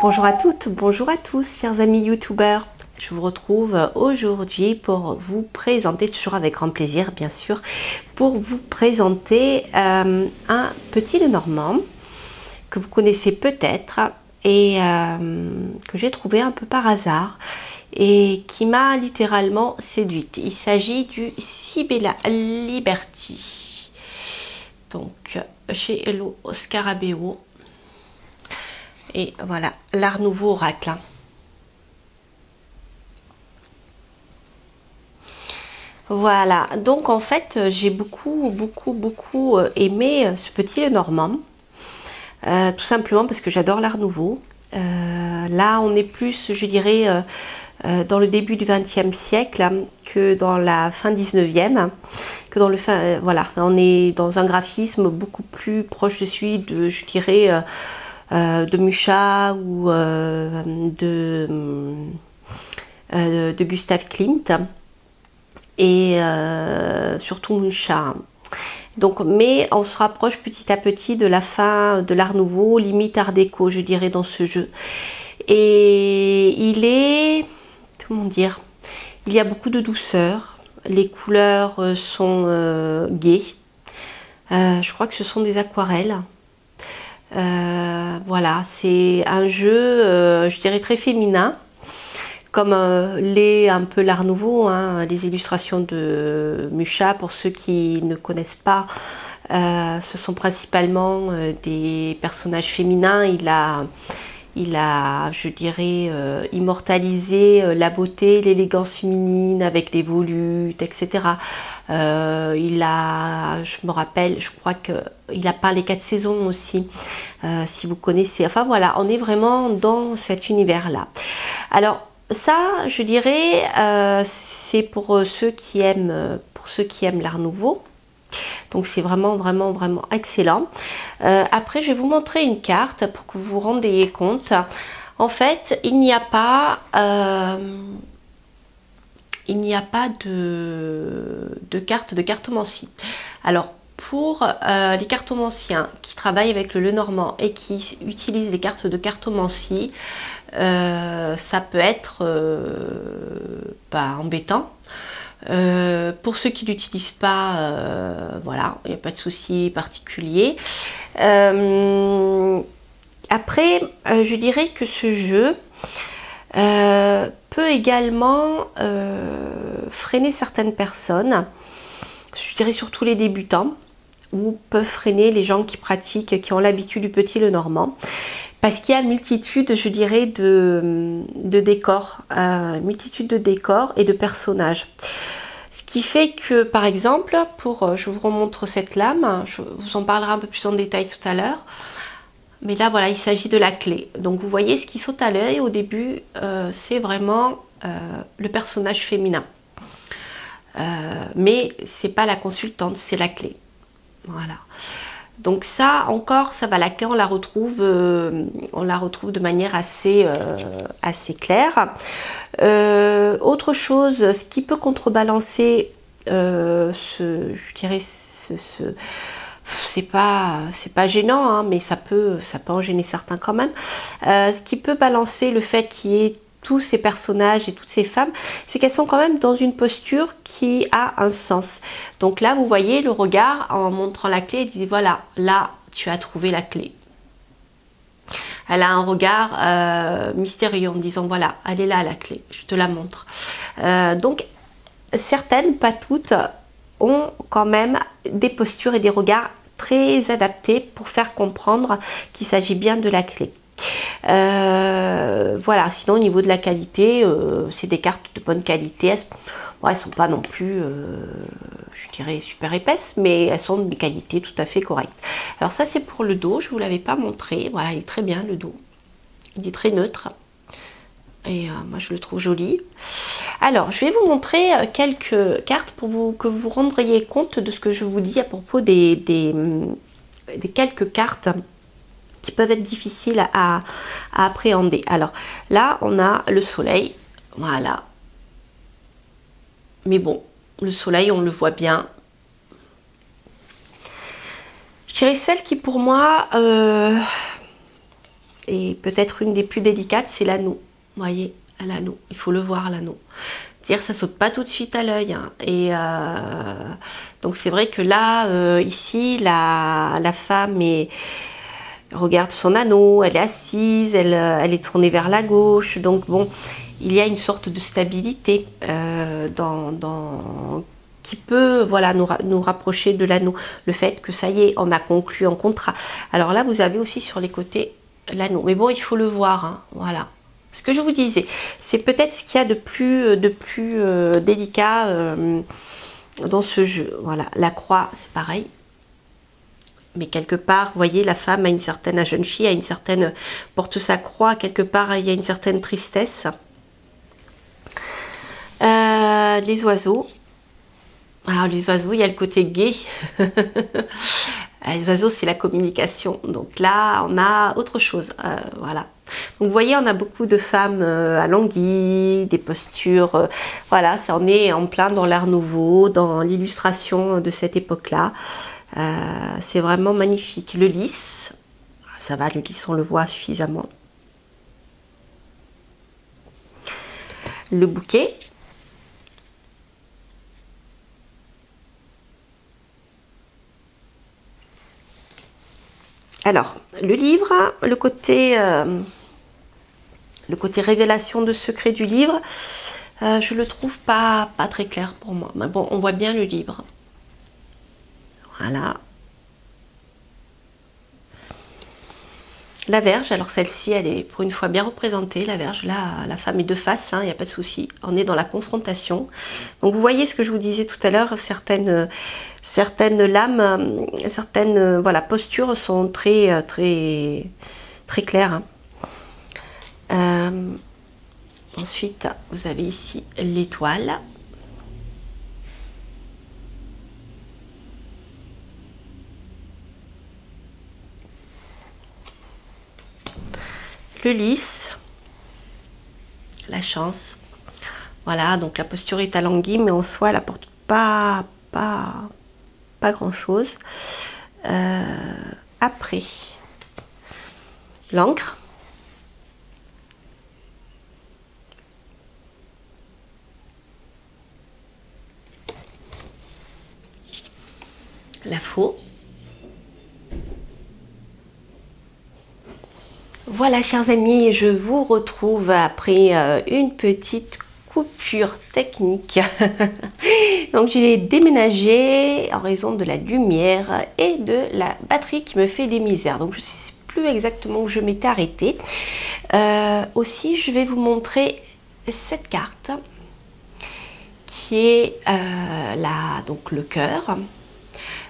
Bonjour à toutes, bonjour à tous, chers amis youtubeurs. Je vous retrouve aujourd'hui pour vous présenter, toujours avec grand plaisir bien sûr, pour vous présenter un petit Lenormand que vous connaissez peut-être et que j'ai trouvé un peu par hasard et qui m'a littéralement séduite. Il s'agit du Sibella Liberty, donc chez Hello Scarabeo. Et voilà, l'Art Nouveau Oracle. Voilà, donc en fait, j'ai beaucoup aimé ce petit Lenormand. Tout simplement parce que j'adore l'Art Nouveau. Là, on est plus, je dirais, dans le début du XXe siècle que dans la fin 19e. Que dans le fin, voilà, on est dans un graphisme beaucoup plus proche de celui de, je dirais, de Mucha ou de Gustav Klimt et surtout Mucha. Donc, mais on se rapproche petit à petit de la fin de l'Art Nouveau, limite Art déco, je dirais, dans ce jeu. Et il est, comment dire, il y a beaucoup de douceur. Les couleurs sont gaies. Je crois que ce sont des aquarelles. Voilà, c'est un jeu, je dirais, très féminin, comme l'est un peu l'Art Nouveau, hein, les illustrations de Mucha. Pour ceux qui ne connaissent pas, ce sont principalement des personnages féminins. Il a, je dirais, immortalisé la beauté, l'élégance féminine avec des volutes, etc. Il a, je me rappelle, je crois qu'il a peint les 4 saisons aussi, si vous connaissez. Enfin voilà, on est vraiment dans cet univers-là. Alors ça, je dirais, c'est pour ceux qui aiment l'Art Nouveau. Donc c'est vraiment excellent. Après, je vais vous montrer une carte pour que vous vous rendiez compte. En fait, il n'y a pas de carte de cartomancie. Alors, pour les cartomanciens qui travaillent avec le Lenormand et qui utilisent les cartes de cartomancie, ça peut être embêtant. Pour ceux qui ne l'utilisent pas, voilà, il n'y a pas de souci particulier. Après, je dirais que ce jeu peut également freiner certaines personnes, je dirais surtout les débutants, ou peuvent freiner les gens qui pratiquent, qui ont l'habitude du petit Lenormand, parce qu'il y a multitude, je dirais, de décors, multitude de décors et de personnages. Ce qui fait que, par exemple, je vous remontre cette lame, je vous en parlerai un peu plus en détail tout à l'heure, mais là, voilà, il s'agit de la clé. Donc, vous voyez, ce qui saute à l'œil au début, c'est vraiment le personnage féminin. Mais c'est pas la consultante, c'est la clé. Voilà. Donc ça, encore, ça va, la clé, on la retrouve de manière assez claire. Autre chose, ce qui peut contrebalancer, je dirais, c'est pas gênant, hein, mais ça peut en gêner certains quand même. Ce qui peut balancer le fait qu'il y ait tous ces personnages et toutes ces femmes, c'est qu'elles sont quand même dans une posture qui a un sens. Donc là, vous voyez le regard en montrant la clé, il dit voilà, là, tu as trouvé la clé. Elle a un regard mystérieux en disant voilà, elle est là la clé, je te la montre. Donc certaines, pas toutes, ont quand même des postures et des regards très adaptés pour faire comprendre qu'il s'agit bien de la clé. Voilà, sinon au niveau de la qualité, c'est des cartes de bonne qualité. Elles sont pas non plus, je dirais, super épaisses, mais elles sont de qualité tout à fait correcte. Alors ça, c'est pour le dos, je vous l'avais pas montré. Voilà, il est très bien le dos. Il est très neutre. Et moi, je le trouve joli. Alors, je vais vous montrer quelques cartes pour que vous rendriez compte de ce que je vous dis à propos des quelques cartes qui peuvent être difficiles à appréhender. Alors, là, on a le soleil. Voilà. Mais bon, le soleil, on le voit bien. Je dirais celle qui, pour moi, Et peut-être une des plus délicates, c'est l'anneau. Vous voyez, l'anneau. Il faut le voir, l'anneau. Dire ça saute pas tout de suite à l'œil. Hein. Et donc c'est vrai que là, ici, la femme regarde son anneau, elle est assise, elle est tournée vers la gauche. Donc bon, il y a une sorte de stabilité qui peut voilà, nous rapprocher de l'anneau. Le fait que ça y est, on a conclu un contrat. Alors là, vous avez aussi sur les côtés l'anneau. Mais bon, il faut le voir. Hein, voilà. Ce que je vous disais, c'est peut-être ce qu'il y a de plus délicat dans ce jeu. Voilà, la croix, c'est pareil. Mais quelque part, vous voyez, la femme a une certaine, la jeune fille a une certaine, porte sa croix, quelque part, il y a une certaine tristesse. Les oiseaux. Alors, les oiseaux, il y a le côté gai. Les oiseaux, c'est la communication. Donc là, on a autre chose. Voilà. Donc vous voyez, on a beaucoup de femmes alanguies, des postures. Voilà, ça en est en plein dans l'art nouveau, dans l'illustration de cette époque-là. C'est vraiment magnifique. Le lys, ça va, le lys, on le voit suffisamment. Le bouquet. Alors, le livre, le côté révélation de secret du livre, je le trouve pas très clair pour moi. Mais bon, on voit bien le livre. Voilà. La Vierge, alors celle-ci, elle est pour une fois bien représentée. La Vierge, là, la femme est de face, il n'y a pas de souci. On est dans la confrontation. Donc vous voyez ce que je vous disais tout à l'heure, certaines lames, certaines voilà, postures sont très claires. Ensuite, vous avez ici l'étoile. Le lys, la chance. Voilà, donc la posture est alanguie, mais en soi, elle apporte pas grand chose. Après, l'encre. La faux. Voilà, chers amis, je vous retrouve après une petite coupure technique. Donc j'ai déménagé en raison de la lumière et de la batterie qui me fait des misères. Donc je ne sais plus exactement où je m'étais arrêtée. Aussi, je vais vous montrer cette carte qui est donc le cœur.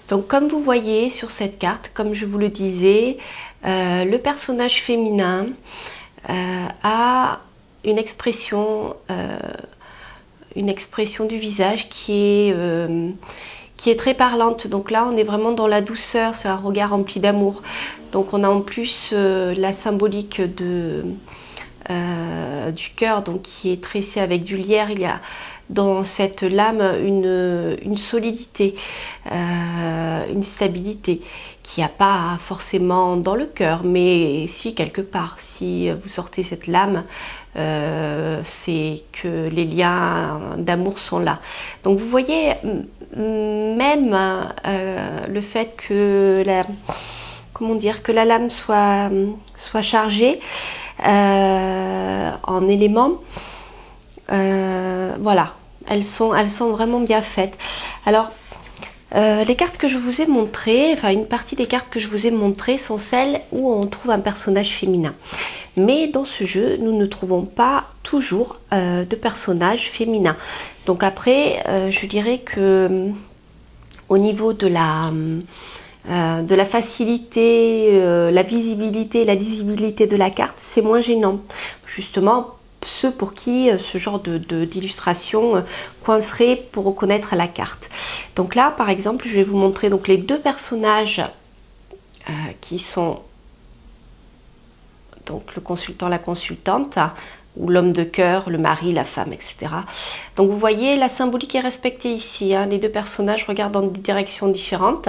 Donc comme vous voyez sur cette carte, comme je vous le disais, le personnage féminin a une expression du visage qui est très parlante. Donc là, on est vraiment dans la douceur, c'est un regard rempli d'amour. Donc on a en plus la symbolique du cœur, donc qui est tressé avec du lierre. Il y a dans cette lame une solidité, une stabilité qu'il n'y a pas forcément dans le cœur, mais si quelque part, si vous sortez cette lame, c'est que les liens d'amour sont là. Donc vous voyez, même le fait que la lame soit chargée en éléments, voilà, elles sont vraiment bien faites. Alors les cartes que je vous ai montrées, enfin une partie des cartes que je vous ai montrées sont celles où on trouve un personnage féminin. Mais dans ce jeu, nous ne trouvons pas toujours de personnage féminin. Donc après, je dirais que au niveau de la facilité, la visibilité et la lisibilité de la carte, c'est moins gênant. Justement, ceux pour qui ce genre d'illustration coincerait pour reconnaître la carte. Donc là, par exemple, je vais vous montrer donc les deux personnages qui sont donc le consultant, la consultante. ou l'homme de cœur, le mari, la femme, etc. Donc vous voyez, la symbolique est respectée ici. Hein. Les deux personnages regardent dans des directions différentes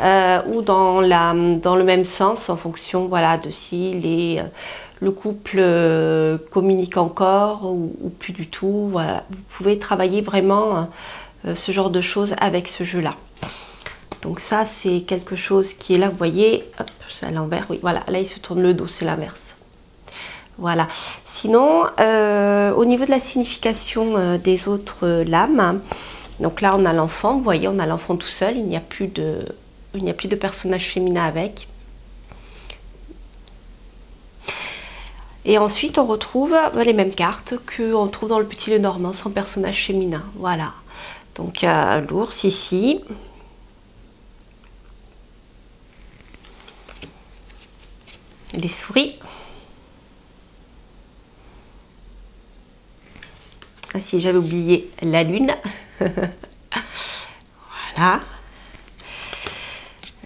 ou dans le même sens en fonction, voilà, de si le couple communique encore ou plus du tout. Voilà. Vous pouvez travailler vraiment ce genre de choses avec ce jeu-là. Donc ça, c'est quelque chose qui est là, vous voyez, hop, c'est à l'envers, oui, voilà, là il se tourne le dos, c'est l'inverse. Voilà. Sinon, au niveau de la signification des autres lames, donc là on a l'enfant, vous voyez, on a l'enfant tout seul, il n'y a plus de personnage féminin avec. Et ensuite on retrouve les mêmes cartes qu'on trouve dans le Petit Lenormand sans personnage féminin. Voilà. Donc l'ours ici. Les souris. Ah si, j'avais oublié la lune. Voilà.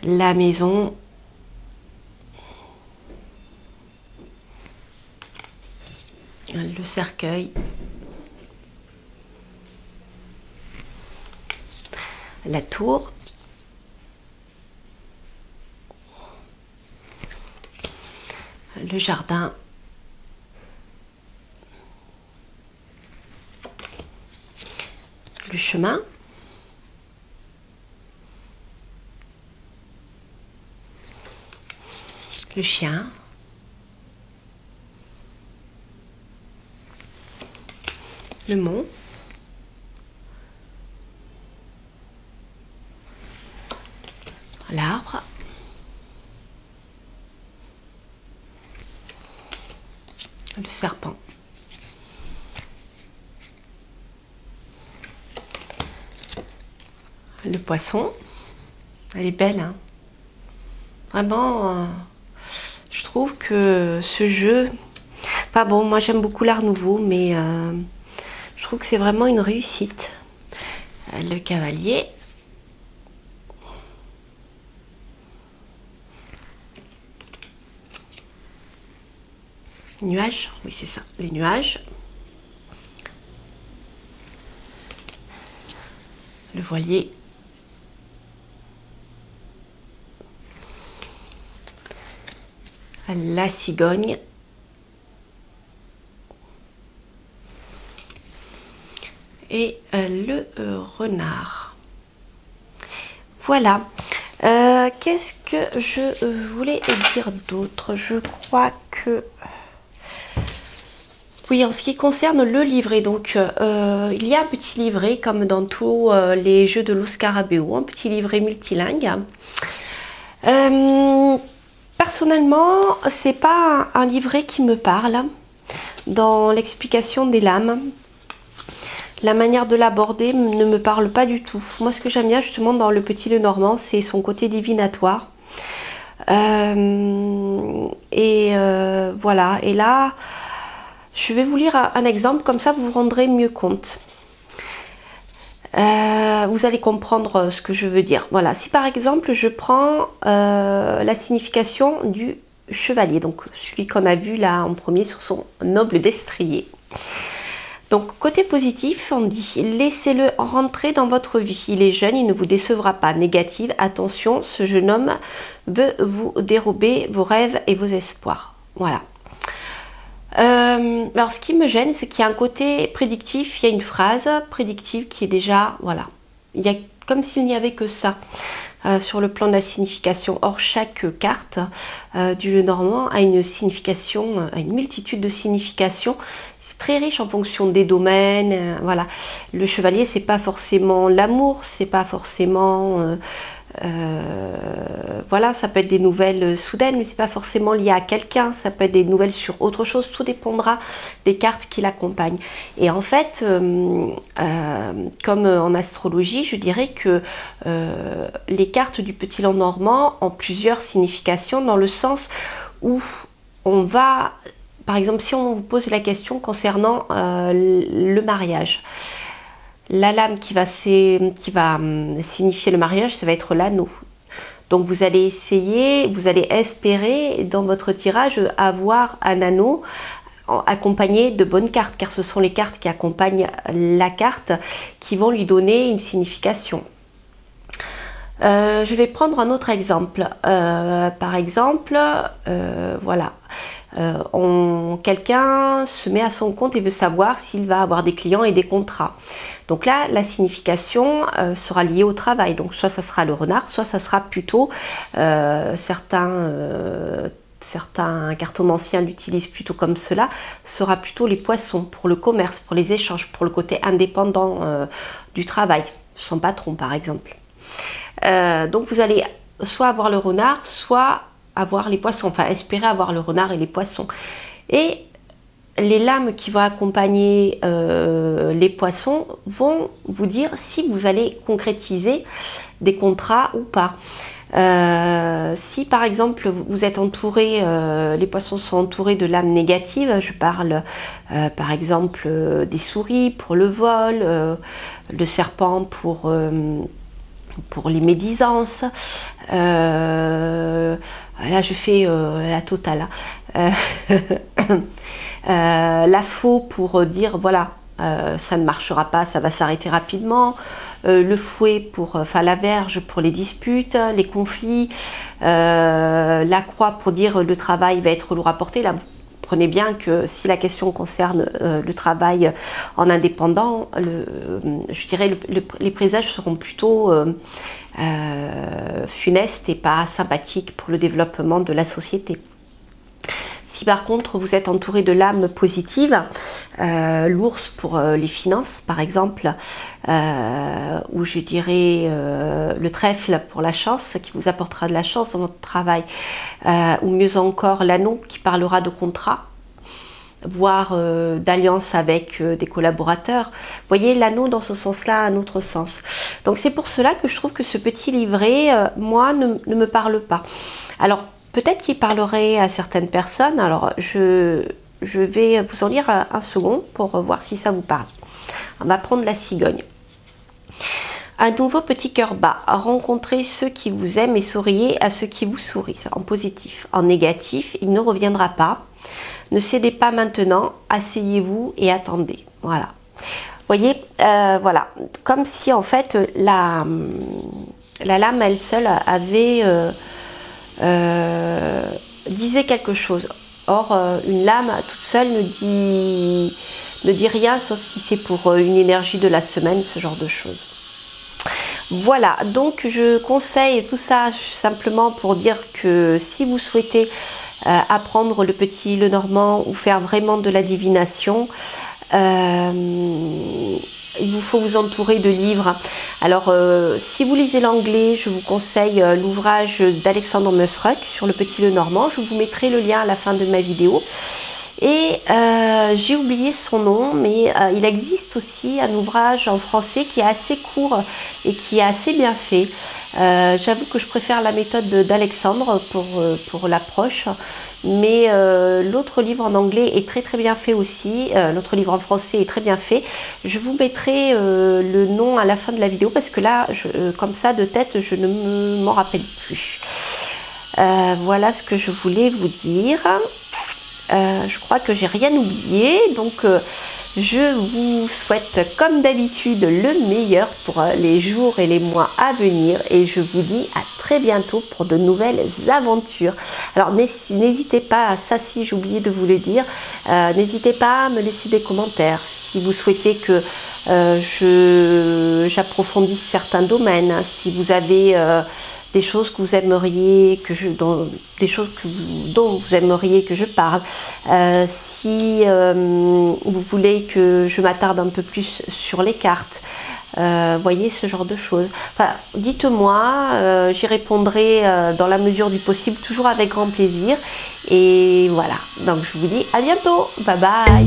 La maison. Le cercueil. La tour. Le jardin. Le chemin. Le chien. Le mont. L'arbre. Le serpent. Le poisson. Elle est belle, hein. Vraiment, je trouve que ce jeu... Enfin bon, moi j'aime beaucoup l'Art Nouveau, mais je trouve que c'est vraiment une réussite. Le cavalier. Nuages, oui c'est ça, les nuages. Le voilier. La cigogne. Et le renard. Voilà. Qu'est-ce que je voulais dire d'autre? Je crois que... Oui, en ce qui concerne le livret, donc il y a un petit livret comme dans tous les jeux de Luz Scarabeo, un petit livret multilingue. Personnellement, c'est pas un livret qui me parle dans l'explication des lames. La manière de l'aborder ne me parle pas du tout. Moi, ce que j'aime bien justement dans le Petit Lenormand, c'est son côté divinatoire. Voilà, et là... Je vais vous lire un exemple, comme ça vous vous rendrez mieux compte. Vous allez comprendre ce que je veux dire. Voilà, si par exemple je prends la signification du chevalier, donc celui qu'on a vu là en premier sur son noble destrier. Donc côté positif, on dit laissez-le rentrer dans votre vie. Il est jeune, il ne vous décevra pas. Négative, attention, ce jeune homme veut vous dérober vos rêves et vos espoirs. Voilà. Alors ce qui me gêne, c'est qu'il y a un côté prédictif, il y a une phrase prédictive qui est déjà, voilà, il y a comme s'il n'y avait que ça sur le plan de la signification. Or chaque carte du Lenormand a une signification, a une multitude de significations. C'est très riche en fonction des domaines. Voilà, le chevalier, c'est pas forcément l'amour, c'est pas forcément voilà, ça peut être des nouvelles soudaines, mais c'est pas forcément lié à quelqu'un, ça peut être des nouvelles sur autre chose, tout dépendra des cartes qui l'accompagnent. Et en fait, comme en astrologie, je dirais que les cartes du Petit Lenormand ont plusieurs significations, dans le sens où on va, par exemple, si on vous pose la question concernant le mariage, la lame qui va signifier le mariage, ça va être l'anneau. Donc vous allez essayer, vous allez espérer dans votre tirage avoir un anneau accompagné de bonnes cartes, car ce sont les cartes qui accompagnent la carte qui vont lui donner une signification. Je vais prendre un autre exemple. Par exemple, voilà, quelqu'un se met à son compte et veut savoir s'il va avoir des clients et des contrats. Donc là, la signification sera liée au travail. Donc soit ça sera le renard, soit ça sera plutôt certains cartomanciens l'utilisent plutôt comme cela, sera plutôt les poissons pour le commerce, pour les échanges, pour le côté indépendant du travail, son patron par exemple. Donc vous allez soit avoir le renard, soit avoir les poissons, enfin espérer avoir le renard et les poissons. Et les lames qui vont accompagner les poissons vont vous dire si vous allez concrétiser des contrats ou pas. Si par exemple vous êtes entouré, les poissons sont entourés de lames négatives, je parle par exemple des souris pour le vol, le serpent pour les médisances, là je fais la totale, la faux pour dire voilà, ça ne marchera pas, ça va s'arrêter rapidement, le fouet pour, la verge pour les disputes, les conflits, la croix pour dire le travail va être lourd à porter. Là, vous comprenez bien que si la question concerne le travail en indépendant, je dirais les présages seront plutôt funestes et pas sympathiques pour le développement de la société. Si par contre vous êtes entouré de lames positives, l'ours pour les finances par exemple, ou je dirais le trèfle pour la chance, qui vous apportera de la chance dans votre travail, ou mieux encore l'anneau qui parlera de contrat, voire d'alliance avec des collaborateurs. Vous voyez, l'anneau dans ce sens-là a un autre sens. Donc c'est pour cela que je trouve que ce petit livret, moi, ne me parle pas. Alors, peut-être qu'il parlerait à certaines personnes. Alors, je vais vous en lire un second pour voir si ça vous parle. On va prendre la cigogne. Un nouveau petit cœur bat. Rencontrez ceux qui vous aiment et souriez à ceux qui vous sourient. En positif. En négatif, il ne reviendra pas. Ne cédez pas maintenant. Asseyez-vous et attendez. Voilà. Vous voyez, voilà. Comme si en fait la lame elle seule avait disait quelque chose. Or, une lame toute seule ne dit rien, sauf si c'est pour une énergie de la semaine, ce genre de choses. Voilà, donc je conseille tout ça simplement pour dire que si vous souhaitez apprendre le petit Lenormand ou faire vraiment de la divination, il vous faut vous entourer de livres. Alors, si vous lisez l'anglais, je vous conseille l'ouvrage d'Alexandre Musruck sur le petit Lenormand. Je vous mettrai le lien à la fin de ma vidéo. Et j'ai oublié son nom, mais il existe aussi un ouvrage en français qui est assez court et qui est assez bien fait. J'avoue que je préfère la méthode d'Alexandre pour l'approche, mais l'autre livre en anglais est très bien fait aussi. L'autre livre en français est très bien fait. Je vous mettrai le nom à la fin de la vidéo parce que là, comme ça de tête, je ne m'en rappelle plus. Voilà ce que je voulais vous dire. Je crois que j'ai rien oublié, donc je vous souhaite comme d'habitude le meilleur pour les jours et les mois à venir et je vous dis à très bientôt pour de nouvelles aventures. Alors n'hésitez pas, ça si j'ai oublié de vous le dire, n'hésitez pas à me laisser des commentaires si vous souhaitez que j'approfondisse certains domaines, si vous avez des choses que vous aimeriez dont vous aimeriez que je parle, si vous voulez que je m'attarde un peu plus sur les cartes, voyez, ce genre de choses. Enfin, dites-moi, j'y répondrai dans la mesure du possible, toujours avec grand plaisir. Et voilà, donc je vous dis à bientôt, bye bye.